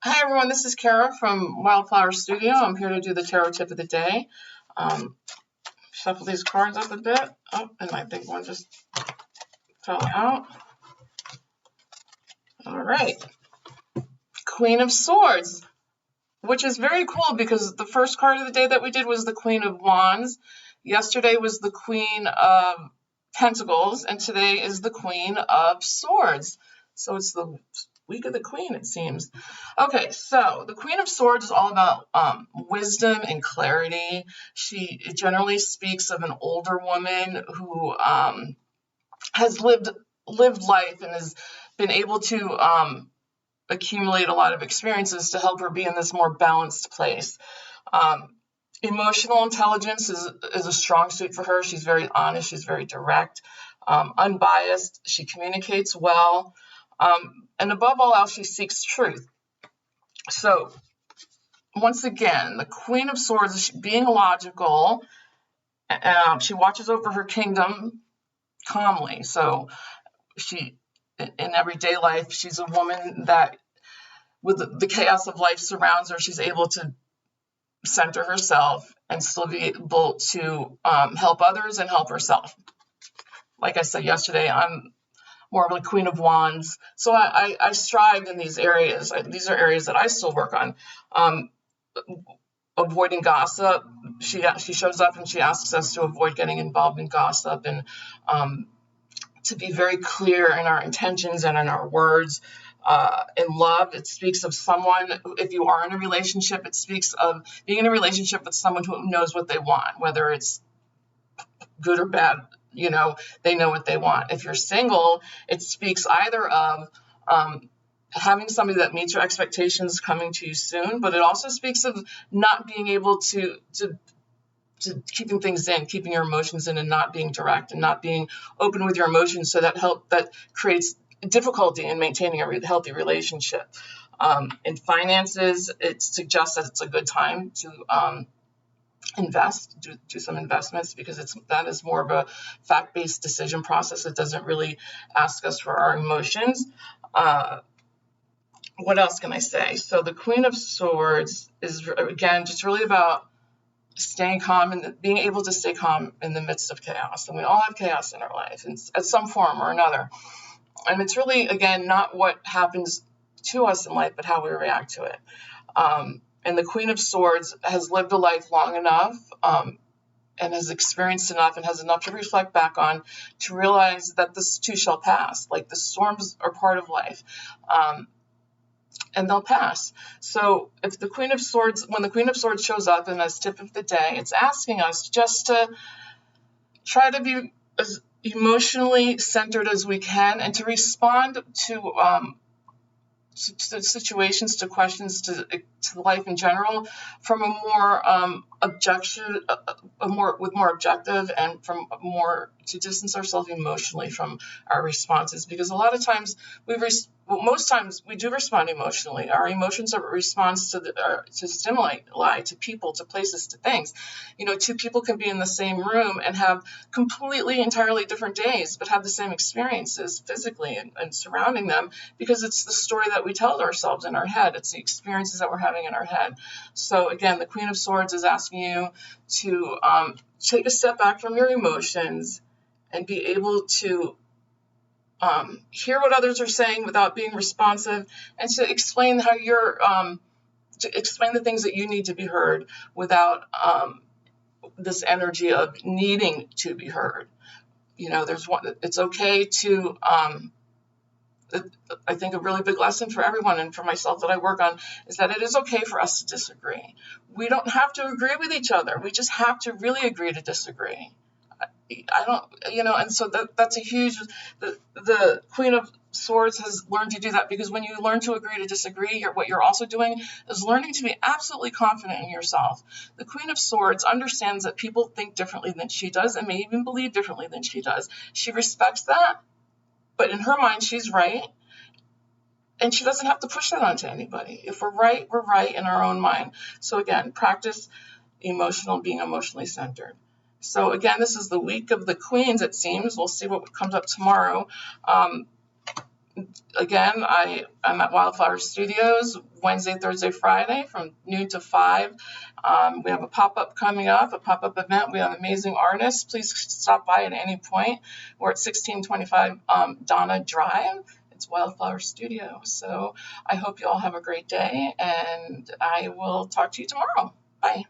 Hi everyone, this is Kara from Wildflower Studio. I'm here to do the tarot tip of the day. Shuffle these cards up a bit. Oh, and my big one just fell out. All right. Queen of Swords, which is very cool because the first card of the day that we did was the Queen of Wands. Yesterday was the Queen of Pentacles, and today is the Queen of Swords. So it's the week of the Queen, it seems. Okay, so the Queen of Swords is all about wisdom and clarity. She generally speaks of an older woman who has lived life and has been able to accumulate a lot of experiences to help her be in this more balanced place. Emotional intelligence is a strong suit for her. She's very honest. She's very direct, unbiased. She communicates well. And above all else, she seeks truth. So once again, the Queen of Swords is being logical. She watches over her kingdom calmly. So she, in everyday life, she's a woman that, with the chaos of life surrounds her, she's able to center herself and still be able to help others and help herself. Like I said yesterday, I'm more of a Queen of Wands. So I strive in these areas. These are areas that I still work on. Avoiding gossip. She shows up and she asks us to avoid getting involved in gossip and to be very clear in our intentions and in our words. In love, it speaks of someone, if you are in a relationship, it speaks of being in a relationship with someone who knows what they want, whether it's good or bad, they know what they want. If you're single, it speaks either of having somebody that meets your expectations coming to you soon, but it also speaks of not being able to keeping things in, keeping your emotions in, and not being direct and not being open with your emotions. So that creates difficulty in maintaining a healthy relationship. In finances, it suggests that it's a good time to invest, do some investments, because that is more of a fact-based decision process. It doesn't really ask us for our emotions. What else can I say? So the Queen of Swords is, again, just really about staying calm and being able to stay calm in the midst of chaos. And we all have chaos in our life in some form or another. And it's really, again, not what happens to us in life, but how we react to it. And the Queen of Swords has lived a life long enough and has experienced enough and has enough to reflect back on to realize that this too shall pass. Like, the storms are part of life. And they'll pass. So if when the Queen of Swords shows up in this tip of the day, it's asking us just to try to be as emotionally centered as we can and to respond to situations, to questions, to life in general from a more with more objective, and to distance ourselves emotionally from our responses, because a lot of times most times we do respond emotionally. Our emotions are a response to stimuli, to people, to places, to things. Two people can be in the same room and have completely, entirely different days, but have the same experiences physically and surrounding them, because it's the story that we tell ourselves in our head. It's the experiences that we're having in our head. So again, the Queen of Swords is asking you to take a step back from your emotions and be able to hear what others are saying without being responsive, and to explain how to explain the things that you need to be heard without this energy of needing to be heard. It's okay to, I think a really big lesson for everyone and for myself that I work on is that it is okay for us to disagree. We don't have to agree with each other. We just have to really agree to disagree. And so that's a huge, the Queen of Swords has learned to do that, because when you learn to agree to disagree, what you're also doing is learning to be absolutely confident in yourself. The Queen of Swords understands that people think differently than she does and may even believe differently than she does. She respects that, but in her mind, she's right. And she doesn't have to push that onto anybody. If we're right in our own mind. So again, practice being emotionally centered. So again, this is the week of the Queens, it seems. We'll see what comes up tomorrow. again, I'm at Wildflower Studios Wednesday, Thursday, Friday from noon to 5. We have a pop-up coming up, a pop-up event. We have amazing artists. Please stop by at any point. We're at 1625 Donna Drive. It's Wildflower Studio. So I hope you all have a great day, and I will talk to you tomorrow. Bye.